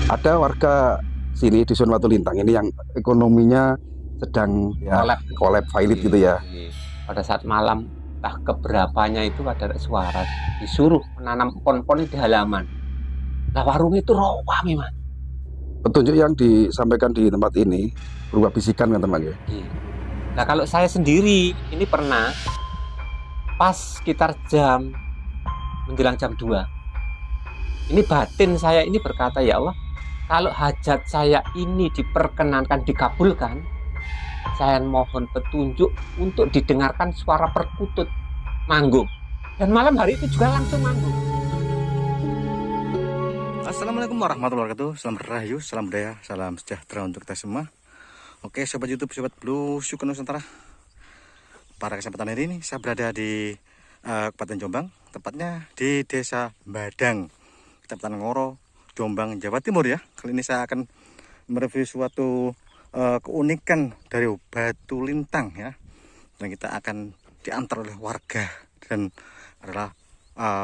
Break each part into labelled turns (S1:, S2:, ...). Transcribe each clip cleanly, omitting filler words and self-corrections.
S1: Ada warga sini Dusun Watu Lintang ini yang ekonominya sedang ya collab violet gitu ya.
S2: Pada saat malam entah keberapanya itu ada suara disuruh menanam pohon-pohon di halaman. Nah warung itu ramai Mas.
S1: Petunjuk yang disampaikan di tempat ini berupa bisikan kan teman ya.
S2: Nah kalau saya sendiri ini pernah pas sekitar jam menjelang jam 2. Ini batin saya ini berkata, ya Allah, kalau hajat saya ini diperkenankan, dikabulkan, saya mohon petunjuk untuk didengarkan suara perkutut manggung. Dan malam hari itu juga langsung manggung.
S3: Assalamualaikum warahmatullahi wabarakatuh. Salam rahayu, salam budaya, salam sejahtera untuk kita semua. Oke sobat YouTube, sobat Blusukan Nusantara. Pada kesempatan hari ini saya berada di Kabupaten Jombang, tepatnya di Desa Badang, Kecamatan Ngoro, Jombang, Jawa Timur ya. Kali ini saya akan mereview suatu keunikan dari batu lintang ya. Dan kita akan diantar oleh warga dan adalah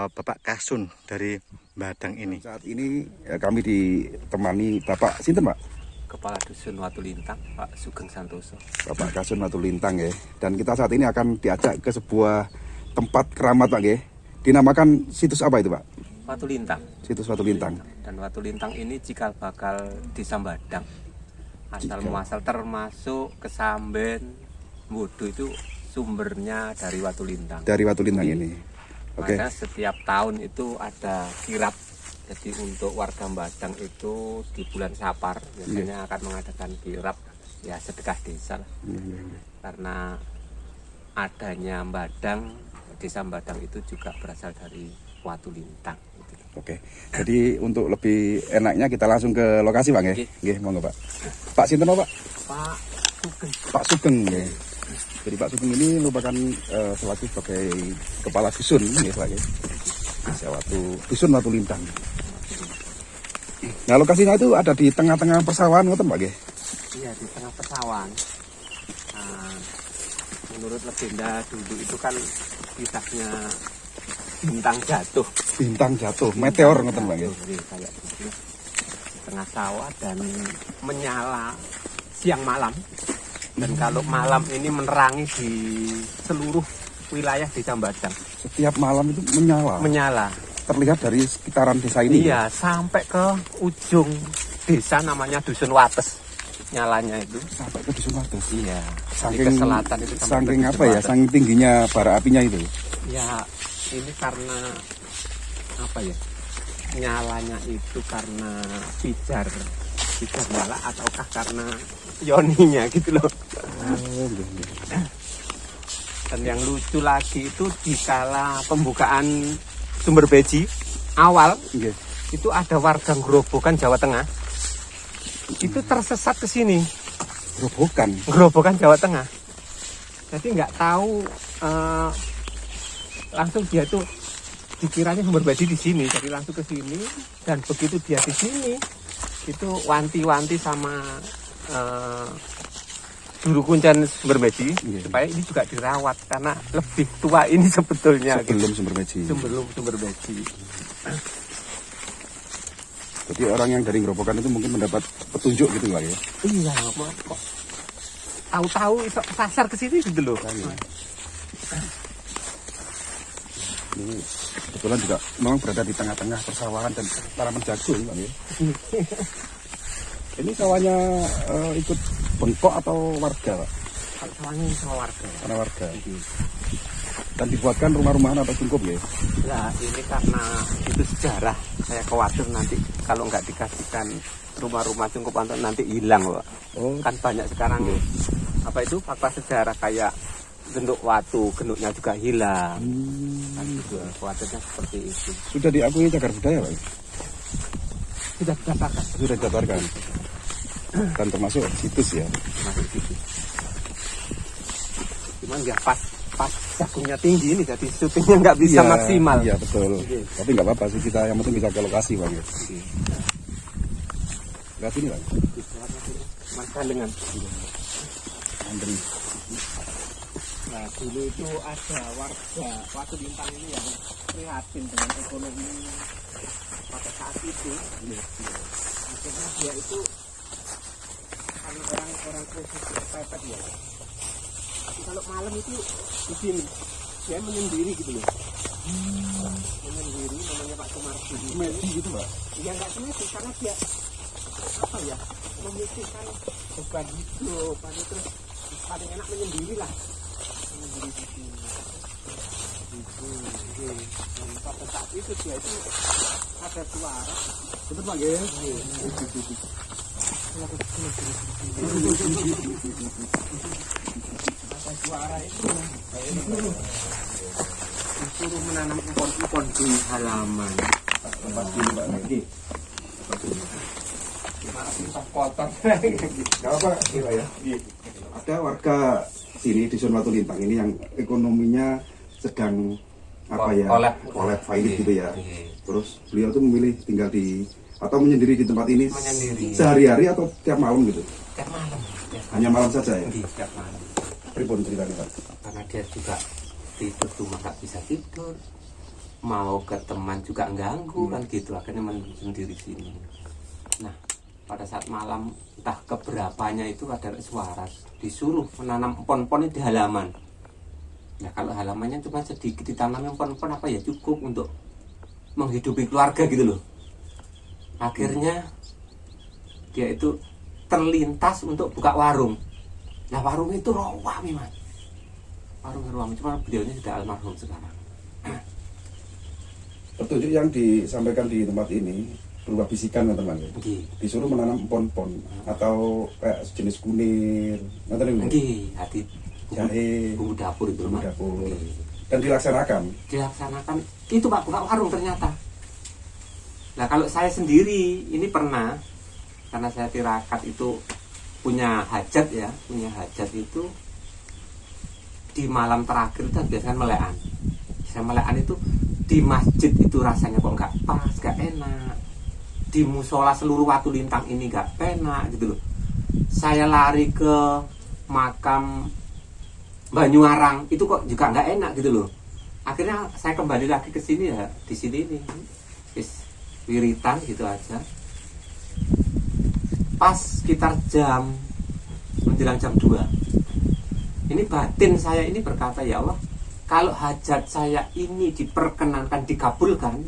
S3: Bapak Kasun dari Badang ini.
S1: Saat ini ya, kami ditemani Bapak Sinten Pak?
S2: Kepala Dusun Watu Lintang, Pak Sugeng Santoso.
S1: Bapak Kasun Watu Lintang ya. Dan kita saat ini akan diajak ke sebuah tempat keramat Pak ya. Dinamakan situs apa itu Pak?
S2: Watu Lintang.
S1: Situs Watu Lintang.
S2: Dan Watu Lintang ini cikal bakal Desa Badang. Asal muasal termasuk Kesamben, Wudu itu sumbernya dari Watu Lintang.
S1: Dari Watu Lintang ini. Oke.
S2: Maka setiap tahun itu ada kirap. Jadi untuk warga Badang itu di bulan Sapar biasanya akan mengadakan kirap ya sedekah desa lah. Karena adanya Badang, Desa Badang itu juga berasal dari Watu Lintang.
S1: Oke. Jadi untuk lebih enaknya kita langsung ke lokasi Bang ya. Nggih, monggo Pak. Pak sinten Pak?
S2: Pak Sugeng.
S1: Pak Sugeng nggih. Jadi Pak Sugeng ini merupakan selaku sebagai kepala dusun nggih Pak ya. Dusun Watu Lintang. Nah, lokasinya itu ada di tengah-tengah persawahan ngoten Pak nggih.
S2: Iya, di tengah persawahan. Nah, menurut legenda dulu itu kan kisahnya bintang jatuh.
S1: Bintang jatuh, meteor ngoten Pak nggih.
S2: Kayak gitu. Tengah sawah dan menyala siang malam. Dan kalau malam ini menerangi di seluruh wilayah Desa Badang.
S1: Setiap malam itu menyala.
S2: Menyala.
S1: Terlihat dari sekitaran desa ini.
S2: Iya, sampai ke ujung desa namanya Dusun Wates. Nyalanya itu
S1: sampai ke Dusun Wates.
S2: Iya.
S1: Saking
S2: ke selatan itu
S1: saking apa ya? Saking tingginya bara apinya itu.
S2: Ya, ini karena apa ya? Nyalanya itu karena pijar nyala ataukah karena yoninya gitu loh. Dan yang lucu lagi itu di kala pembukaan sumber beji awal itu ada warga Grobogan Jawa Tengah itu tersesat ke sini. Grobogan Jawa Tengah. Jadi nggak tahu langsung dia tuh dikiranya sumber beji di sini, jadi langsung ke sini dan begitu dia di sini itu wanti-wanti sama juru kuncen sumber beji supaya ini juga dirawat karena lebih tua ini sebetulnya
S1: sebelum sumber beji. Jadi orang yang dari Grobogan itu mungkin mendapat petunjuk gitu lah ya.
S2: Iya, kok tahu-tahu sasar ke sini gitu loh.
S1: Ini kebetulan juga memang berada di tengah-tengah persawahan dan tanaman jagung Pak ya. Ini sawahnya ikut bengkok atau warga Pak?
S2: Sawahnya sama warga.
S1: Karena warga. Dan dibuatkan rumah-rumahan atau cungkup ya?
S2: Ya ini karena itu sejarah. Saya khawatir nanti kalau nggak dikasihkan rumah-rumah cungkup nanti hilang Pak. Oh. Kan banyak sekarang apa itu fakta sejarah kayak genduk watu, genduknya juga hilang. Kan gitu, khawatirnya seperti itu.
S1: Sudah diakui cagar budaya Pak?
S2: Sudah didaftarkan.
S1: Sudah didaftarkan. Dan termasuk situs ya.
S2: Termasuk situs. Cuman ya pas jagungnya tinggi ini jadi syutingnya nggak bisa maksimal.
S1: Iya betul. Tapi nggak apa-apa sih, kita yang penting bisa ke lokasi Bang ya. Lihat ini Bang.
S2: Mas Kandengan.
S1: Andri.
S2: Nah dulu itu ada warga Watu Lintang ini yang prihatin dengan ekonomi pada saat itu. Karena dia itu karena orang posisi pepet ya. Tapi kalau malam itu bikin dia menyendiri gitu loh. Menyendiri, namanya Pak Sumardi.
S1: Semedi gitu Pak?
S2: Ya nggak semedi karena dia apa ya, memikirkan beban hidup, terus paling enak menyendiri lah. Menyendiri di sini. Gitu. Dan pada saat itu dia itu ada suara.
S1: Betul Pak ya?
S2: Ada suara itu disuruh menanam empon-empon di halaman.
S1: Lepas dulu Pak.
S2: Maaf kotor.
S1: Gak apa ya? Ada warga sini di Dusun Watu Lintang ini yang ekonominya sedang apa ya? Kolab fight gitu ya. Terus beliau tuh memilih tinggal di atau menyendiri di tempat ini
S2: Menyendiri.
S1: sehari-hari atau tiap malam gitu?
S2: Tiap malam.
S1: Hanya malam saja ya?
S2: Iya, tiap malam.
S1: Pripun ceritanya Pak?
S2: Karena dia juga tidur rumah nggak bisa tidur, mau ke teman juga ganggu kan gitu, akhirnya sendiri sini. Nah pada saat malam entah keberapanya itu ada suara disuruh menanam empon-empon di halaman. Nah kalau halamannya cuma sedikit ditanam empon-empon apa ya cukup untuk menghidupi keluarga gitu loh. Akhirnya dia itu terlintas untuk buka warung. Nah warung itu rawa memang. Warung ruang cuma beliaunya sudah almarhum sekarang.
S1: Petunjuk yang disampaikan di tempat ini berupa bisikan teman-teman. Disuruh menanam empon-empon atau kayak jenis kunir,
S2: Nggih, hati
S1: jahe,
S2: bumbu dapur itu
S1: bumbu
S2: Mas.
S1: dapur.
S2: Nggih.
S1: Dan dilaksanakan.
S2: Dilaksanakan itu Pak, buka warung ternyata. Nah kalau saya sendiri ini pernah, karena saya tirakat itu punya hajat ya, itu di malam terakhir itu biasanya melekan. Saya melekan itu di masjid itu rasanya kok nggak pas, nggak enak. Di musola seluruh Watu Lintang ini nggak enak gitu loh. Saya lari ke makam Banyuarang itu kok juga nggak enak gitu loh. Akhirnya saya kembali lagi ke sini ya, di sini nih, wiritan gitu aja. Pas sekitar menjelang jam 2. Ini batin saya ini berkata, ya Allah, kalau hajat saya ini diperkenankan, dikabulkan,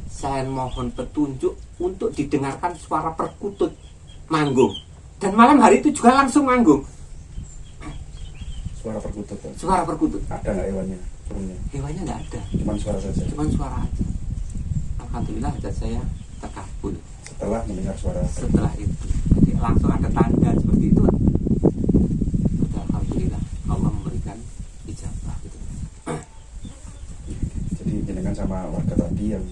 S2: saya mohon petunjuk untuk didengarkan suara perkutut manggung. Dan malam hari itu juga langsung manggung.
S1: Suara perkutut.
S2: Suara perkutut.
S1: Ada nggak hewannya? Burungnya?
S2: Hewannya nggak ada.
S1: Cuman suara saja.
S2: Cuman suara aja. Alhamdulillah hajat saya terkabul.
S1: Setelah mendengar suara.
S2: Setelah itu, jadi langsung ada tanda seperti itu. Alhamdulillah Allah memberikan ijabah gitu.
S1: Jadi jenengan sama warga tadi yang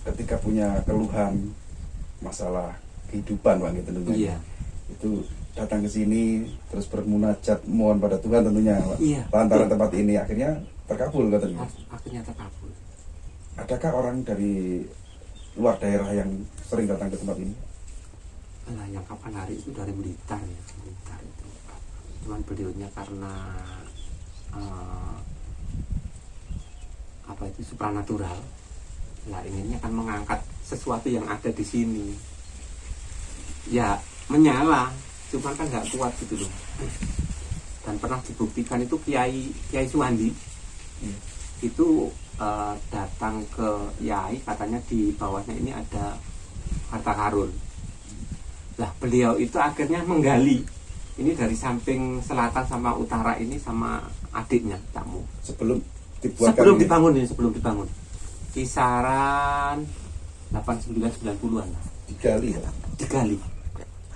S1: ketika punya keluhan masalah kehidupan Pak gitu tentunya.
S2: Iya.
S1: Itu datang ke sini terus bermunajat mohon pada Tuhan tentunya Pak.
S2: Iya.
S1: Lantaran tempat ini akhirnya terkabul katanya.
S2: Akhirnya terkabul.
S1: Adakah orang dari luar daerah yang sering datang ke tempat ini?
S2: Nah, yang kapan hari itu dari Blitar ya, Blitar itu. Cuman beliaunya karena apa itu supranatural. Nah, inginnya kan mengangkat sesuatu yang ada di sini. Ya, menyala, cuman kan nggak kuat gitu loh. Dan pernah dibuktikan itu Kiai Suwandi. Itu datang ke Yai, katanya di bawahnya ini ada harta karun. Lah beliau itu akhirnya menggali ini dari samping selatan sama utara ini sama adiknya tamu.
S1: Sebelum
S2: dibangun kisaran 89-90-an lah.
S1: Digali ya?
S2: Digali.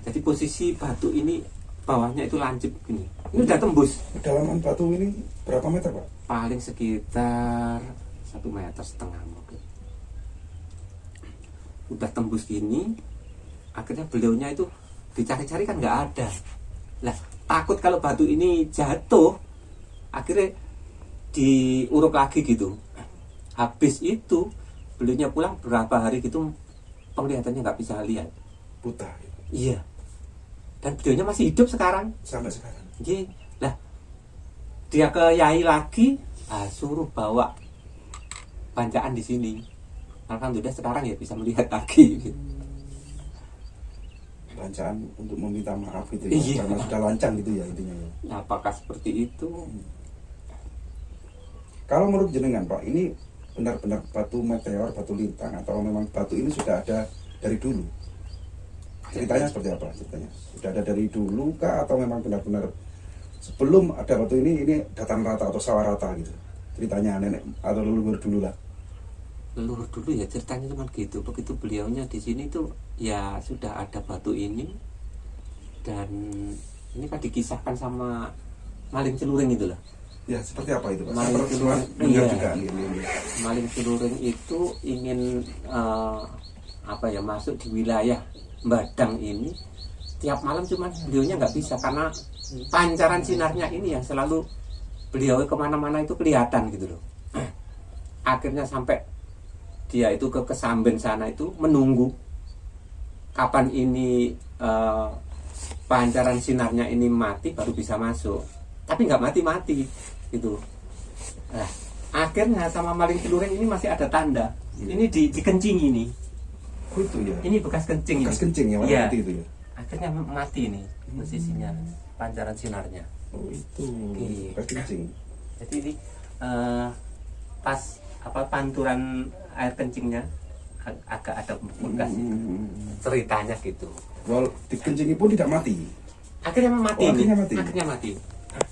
S2: Jadi posisi batu ini bawahnya itu lancip gini. Ini udah tembus.
S1: Kedalaman batu ini berapa meter Pak?
S2: Paling sekitar 1,5 meter mungkin. Udah tembus gini, akhirnya beliaunya itu dicari-cari kan nggak ada. Lah takut kalau batu ini jatuh, akhirnya diuruk lagi gitu. Habis itu beliaunya pulang berapa hari gitu, penglihatannya nggak bisa lihat.
S1: Buta.
S2: Iya. Dan beliaunya masih hidup sekarang.
S1: Sampai sekarang.
S2: Iya. Lah dia ke Yai lagi, suruh bawa banjaan di sini. Alhamdulillah sekarang ya bisa melihat lagi.
S1: bacaan untuk meminta maaf gitu ya,
S2: Iya.
S1: karena sudah lancang gitu ya intinya ya.
S2: Apakah seperti itu?
S1: Kalau menurut jenengan Pak, ini benar-benar batu meteor, batu lintang, atau memang batu ini sudah ada dari dulu? Ceritanya seperti apa ceritanya? Sudah ada dari dulu kah, atau memang benar-benar sebelum ada batu ini dataran rata atau sawah rata gitu? Ceritanya nenek atau leluhur dulu lah.
S2: Leluhur dulu ya ceritanya cuma gitu. Begitu beliaunya di sini tuh ya sudah ada batu ini, dan ini kan dikisahkan sama maling celuring itu lah.
S1: Ya seperti apa itu Pak?
S2: Maling
S1: Saya pernah
S2: celuring,
S1: dengar
S2: iya.
S1: juga.
S2: Maling celuring itu ingin masuk di wilayah Badang ini. Tiap malam cuman beliaunya nggak bisa karena pancaran sinarnya ini yang selalu beliau kemana-mana itu kelihatan gitu loh. Akhirnya sampai dia itu ke Kesamben sana itu menunggu kapan ini pancaran sinarnya ini mati baru bisa masuk, tapi nggak mati-mati gitu. Nah, akhirnya sama maling celuring ini masih ada tanda. Ini dikencing ini.
S1: Oh itu ya.
S2: Ini bekas kencing.
S1: Bekas
S2: ini.
S1: kencing ya, warna
S2: Iya.
S1: putih itu ya.
S2: Akhirnya mati nih posisinya pancaran sinarnya.
S1: Oh itu
S2: Oke.
S1: bekas kencing.
S2: Jadi ini pas panturan air kencingnya agak ada bekas itu. Ceritanya gitu.
S1: Wal dikencingi pun tidak mati.
S2: Akhirnya mati.
S1: Oh,
S2: ini.
S1: akhirnya mati.
S2: Akhirnya mati.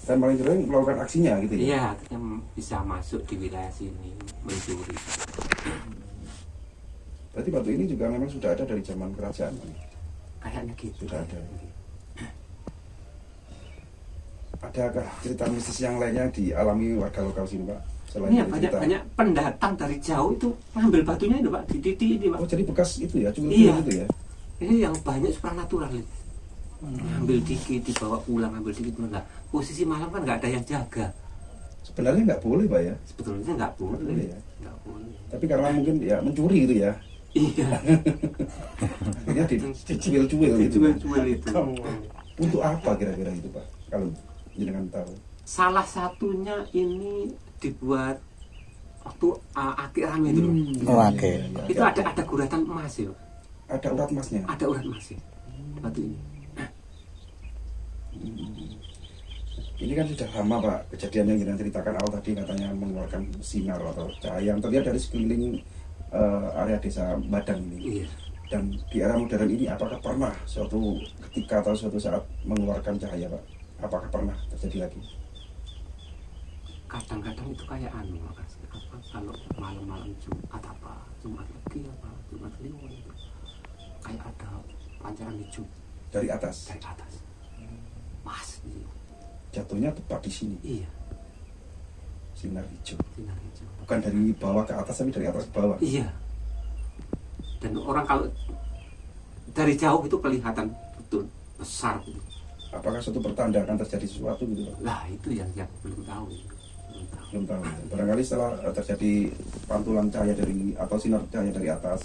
S1: Dan maling celuring melakukan aksinya gitu ya.
S2: Iya, akhirnya bisa masuk di wilayah sini mencuri.
S1: Berarti batu ini juga memang sudah ada dari zaman kerajaan.
S2: Kayaknya gitu.
S1: Sudah ada. Adakah cerita mistis yang lainnya dialami warga lokal sini Pak? Selain
S2: Ini
S1: dari cerita.
S2: banyak pendatang dari jauh itu ngambil batunya itu Pak, di titik ini Pak.
S1: Oh jadi bekas itu ya, cuma
S2: Iya.
S1: gitu ya.
S2: Ini yang banyak supranatural ini. Ngambil dikit, dibawa pulang, ngambil dikit. Nah, posisi malam kan nggak ada yang jaga.
S1: Sebenarnya nggak boleh Pak ya.
S2: Sebetulnya nggak boleh.
S1: boleh ya.
S2: Nggak boleh.
S1: Tapi karena mungkin ya mencuri gitu ya.
S2: Iya.
S1: Akhirnya dicuil-cuil gitu.
S2: Jual-jual itu.
S1: Untuk apa kira-kira itu Pak? Kalau jenengan tahu.
S2: Salah satunya ini dibuat waktu akik rame itu loh.
S3: Oh, oke.
S2: Itu ada guratan emas ya.
S1: Ada urat emasnya.
S2: Ada urat emas ya. Batu ini.
S1: Ini kan sudah lama Pak kejadian yang jenengan ceritakan awal tadi, katanya mengeluarkan sinar atau cahaya yang terlihat dari sekeliling area desa Badang ini.
S2: Iya.
S1: Dan di era modern ini apakah pernah suatu ketika atau suatu saat mengeluarkan cahaya Pak? Apakah pernah terjadi lagi?
S2: Kadang-kadang itu kayak kalau malam-malam Jumat Jumat Legi Jumat Kliwon itu kayak ada pancaran hijau
S1: Dari atas?
S2: dari atas. Mas, gitu.
S1: Jatuhnya tepat di sini,
S2: Iya,
S1: sinar hijau.
S2: sinar hijau.
S1: Bukan dari bawah ke atas, tapi dari atas ke bawah.
S2: Iya. Dan orang kalau dari jauh itu kelihatan betul besar gitu.
S1: Apakah suatu pertanda akan terjadi sesuatu gitu Pak?
S2: Lah itu yang belum tahu.
S1: Belum tahu. Barangkali setelah terjadi pantulan cahaya dari atau sinar cahaya dari atas,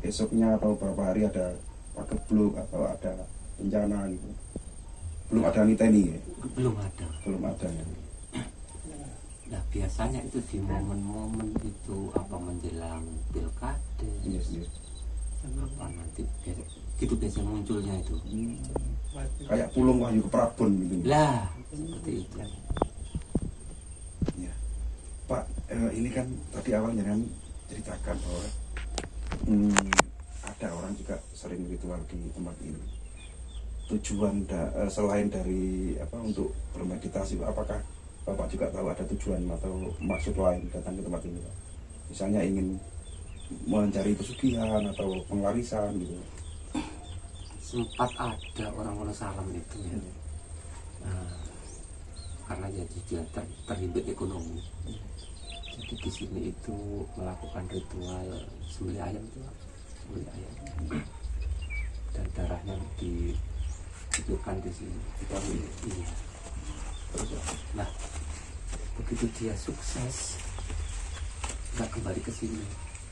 S1: esoknya atau beberapa hari ada pagebluk atau ada bencana gitu. Belum ada niteni ya?
S2: Belum ada.
S1: Belum ada ya.
S2: Nah biasanya itu di momen-momen itu menjelang pilkada.
S1: Yes.
S2: Apa nanti gitu biasanya munculnya itu.
S1: Kayak pulung wahyu keprabon gitu.
S2: Lah seperti itu.
S1: Ya. Pak, ini kan tadi awalnya kan ceritakan bahwa ada orang juga sering ritual di tempat ini. Tujuan selain dari untuk bermeditasi, apakah Bapak juga tahu ada tujuan atau maksud lain datang ke tempat ini Pak? Misalnya ingin mencari pesugihan atau pengwarisan gitu.
S2: Sempat ada orang Wonosalam itu ya. Nah, karena jadi dia terlibat ekonomi. Jadi di sini itu melakukan ritual sembelih ayam itu, sembelih ayam. Dan darahnya dihidupkan di sini. Iya. Nah, begitu dia sukses, nggak kembali ke sini.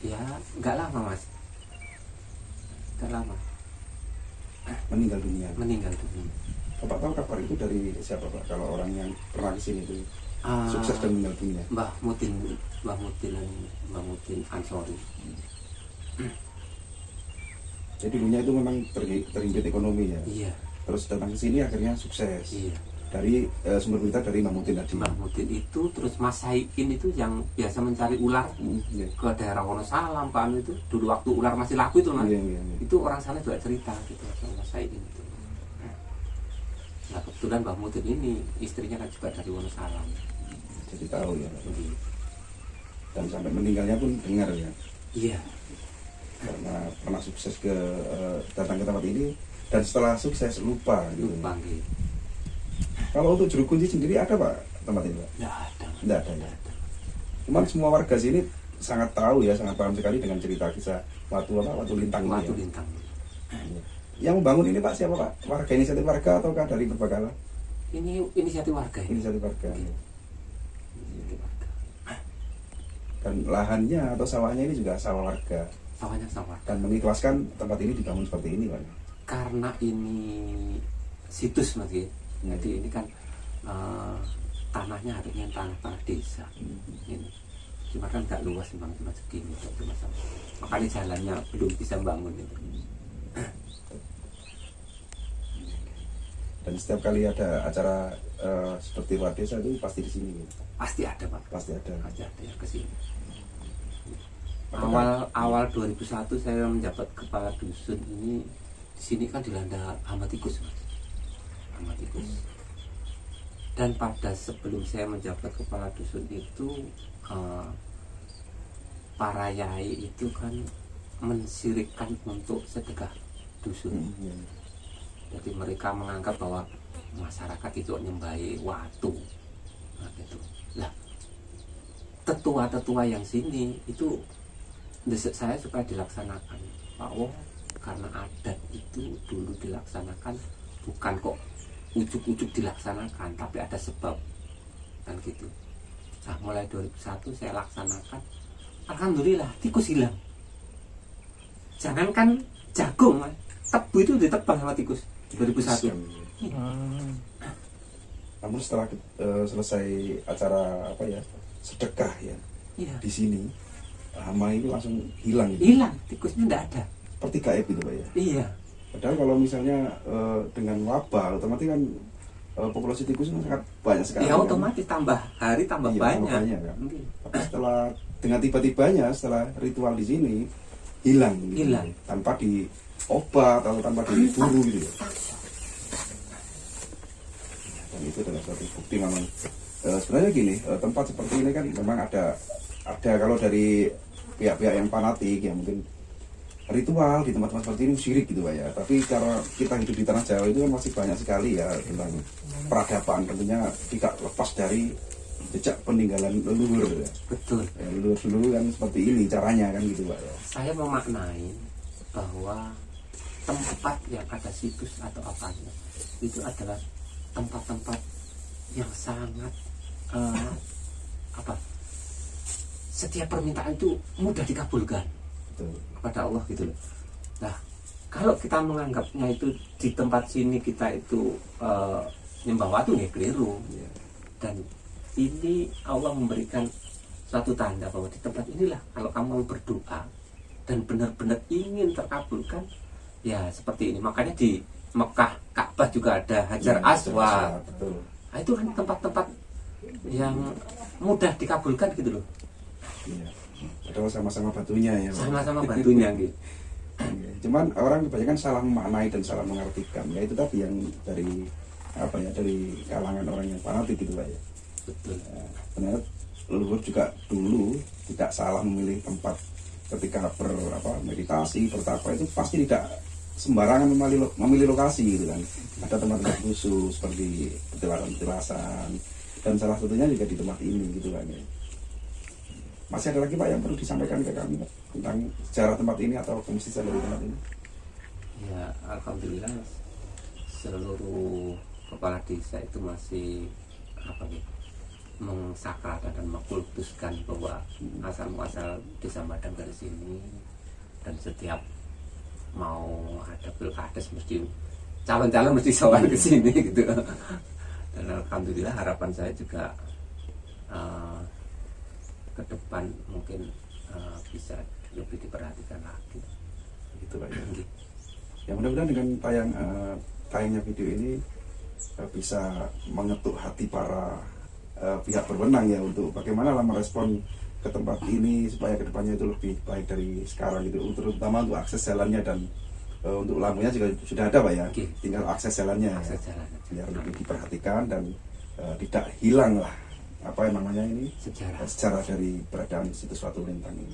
S2: Ya, nggak lama Mas. Nggak lama.
S1: Meninggal dunia.
S2: Meninggal dunia.
S1: Bapak tahu kabar itu dari siapa Pak? Kalau orang yang pernah ke sini itu sukses dan meninggal dunia.
S2: Mbah Mutin Ansori.
S1: Jadi dulunya itu memang terhimpit ekonomi ya.
S2: Iya.
S1: Terus datang ke sini akhirnya sukses.
S2: Iya.
S1: Dari sumber berita dari Mbah Mutin tadi.
S2: Mbah Mutin itu, terus Mas Saikin itu yang biasa mencari ular
S1: Iya.
S2: ke daerah Wonosalam kan, itu dulu waktu ular masih laku itu Mas.
S1: Iya, iya, iya.
S2: Itu orang sana juga cerita gitu sama Mas Saikin itu. Nah kebetulan Mbah Mutin ini istrinya kan juga dari Wonosalam.
S1: Jadi tahu ya. Dan sampai meninggalnya pun dengar ya.
S2: Iya.
S1: Karena pernah sukses datang ke tempat ini dan setelah sukses lupa gitu.
S2: Lupa gitu.
S1: Kalau untuk Juru Kunci sendiri ada Pak tempat ini Pak?
S2: Nggak ada.
S1: Tidak ada ya. Cuman semua warga sini sangat tahu ya, sangat paham sekali dengan cerita kisah Watu Lintang ini
S2: Watu
S1: ya.
S2: Lintang.
S1: Yang membangun ini Pak siapa Pak? Warga inisiatif warga ataukah dari Berbakala?
S2: Ini inisiatif warga ini.
S1: Inisiatif warga.
S2: Inisiatif warga.
S1: Dan lahannya atau sawahnya ini juga sawah warga.
S2: Sawahnya sama.
S1: Dan mengikhlaskan tempat ini dibangun seperti ini Pak.
S2: Karena ini situs Mas ya. Jadi ini kan tanahnya harusnya tanah desa. Ini cuma kan nggak luas memang, cuma segini cuma sama. Makanya jalannya belum bisa bangun itu.
S1: Dan setiap kali ada acara seperti Wadesa itu pasti di sini.
S2: Pasti ada Pak.
S1: Pasti ada.
S2: Pasti ada yang kesini. Awal 2001 saya menjabat kepala dusun ini, di sini kan dilanda hama tikus Mas. Hama tikus. Dan pada sebelum saya menjabat kepala dusun itu para yai itu kan mensirikkan untuk sedekah dusun. Jadi mereka menganggap bahwa masyarakat itu nyembahi watu. Nah, gitu. Lah, tetua-tetua yang sini itu desek saya supaya dilaksanakan. Pak Wong, karena adat itu dulu dilaksanakan bukan kok ujuk-ujuk dilaksanakan, tapi ada sebab kan gitu. Nah mulai 2001 saya laksanakan, alhamdulillah tikus hilang. Jangankan jagung, tebu itu ditebang sama tikus 2001.
S1: Namun setelah selesai acara sedekah ya,
S2: Iya.
S1: di sini hama itu langsung hilang gitu.
S2: Hilang, tikusnya tidak ada.
S1: Seperti gaib gitu Pak ya.
S2: Iya.
S1: Padahal kalau misalnya dengan wabah otomatis kan populasi tikus itu sangat banyak sekali.
S2: Ya
S1: kan?
S2: otomatis tambah hari tambah
S1: Iya,
S2: banyak.
S1: tambah banyak, kan?
S2: Mungkin.
S1: Tapi dengan tiba-tibanya setelah ritual di sini hilang gitu.
S2: Hilang.
S1: Tanpa diobat atau tanpa diburu gitu ya. Dan itu adalah suatu bukti memang sebenarnya gini, tempat seperti ini kan memang ada kalau dari pihak-pihak yang fanatik ya mungkin ritual di tempat-tempat seperti ini syirik gitu Pak ya. Tapi karena kita hidup di tanah Jawa itu kan masih banyak sekali ya tentang peradaban, tentunya tidak lepas dari jejak peninggalan leluhur ya.
S2: Betul.
S1: Ya, leluhur dulu kan seperti ini caranya kan gitu Pak ya.
S2: Saya memaknai bahwa tempat yang ada situs atau apanya itu adalah tempat-tempat yang sangat setiap permintaan itu mudah dikabulkan.
S1: Betul.
S2: Kepada Allah gitu loh. Nah, kalau kita menganggapnya itu di tempat sini kita itu nyembah watu ya keliru.
S1: Ya.
S2: Dan ini Allah memberikan suatu tanda bahwa di tempat inilah kalau kamu berdoa dan benar-benar ingin terkabulkan ya seperti ini. Makanya di Mekah Ka'bah juga ada Hajar Aswad.
S1: Betul.
S2: Nah, itu kan tempat-tempat yang mudah dikabulkan gitu loh.
S1: Iya. Padahal sama-sama batunya ya. Pak.
S2: Sama-sama batunya gitu.
S1: Iya. Cuman orang kebanyakan salah memaknai dan salah mengartikan. Ya itu tadi yang dari dari kalangan orang yang fanatik gitu Pak ya.
S2: Betul.
S1: Ternyata leluhur juga dulu tidak salah memilih tempat ketika meditasi, bertapa itu pasti tidak sembarangan memilih lokasi gitu kan. Ada tempat-tempat khusus seperti petilasan dan salah satunya juga di tempat ini gitu kan ya. Masih ada lagi Pak yang perlu disampaikan ke kami Pak, tentang sejarah tempat ini atau kemistisan dari tempat ini?
S2: Ya, alhamdulillah seluruh kepala desa itu masih mengsakralkan dan mengkultuskan bahwa asal muasal desa Madang dari sini, dan setiap mau ada pilkades mesti calon-calon mesti sowan ke sini gitu. Dan alhamdulillah harapan saya juga ke depan mungkin bisa lebih diperhatikan lagi.
S1: Gitu Pak ya. Ya mudah-mudahan dengan tayangnya video ini bisa mengetuk hati para pihak berwenang ya untuk bagaimana lah merespon ke tempat ini supaya kedepannya itu lebih baik dari sekarang gitu, terutama untuk akses jalannya dan untuk lampunya juga sudah ada Pak ya.
S2: Oke.
S1: Tinggal akses jalannya
S2: Akses
S1: ya.
S2: jalan.
S1: Biar lebih diperhatikan dan tidak hilang lah apa yang namanya ini sejarah dari keberadaan situs Watu Lintang ini.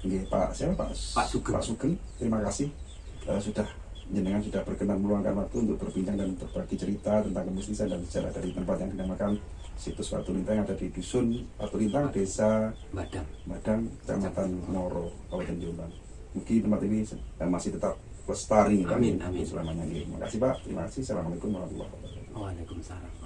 S1: Oke, Pak siapa Pak Sugeng. Terima kasih sudah jenengan sudah berkenan meluangkan waktu untuk berbincang dan berbagi cerita tentang kemisterisan dan sejarah dari tempat yang dinamakan situs Watu Lintang yang ada di Dusun Watu Lintang, Desa Madang, Kecamatan Ngoro, Kabupaten Jombang. Mungkin tempat ini masih tetap lestari.
S2: Amin.
S1: Selamanya. Terima kasih Pak. Terima kasih. Assalamualaikum warahmatullahi wabarakatuh.
S2: Waalaikumsalam.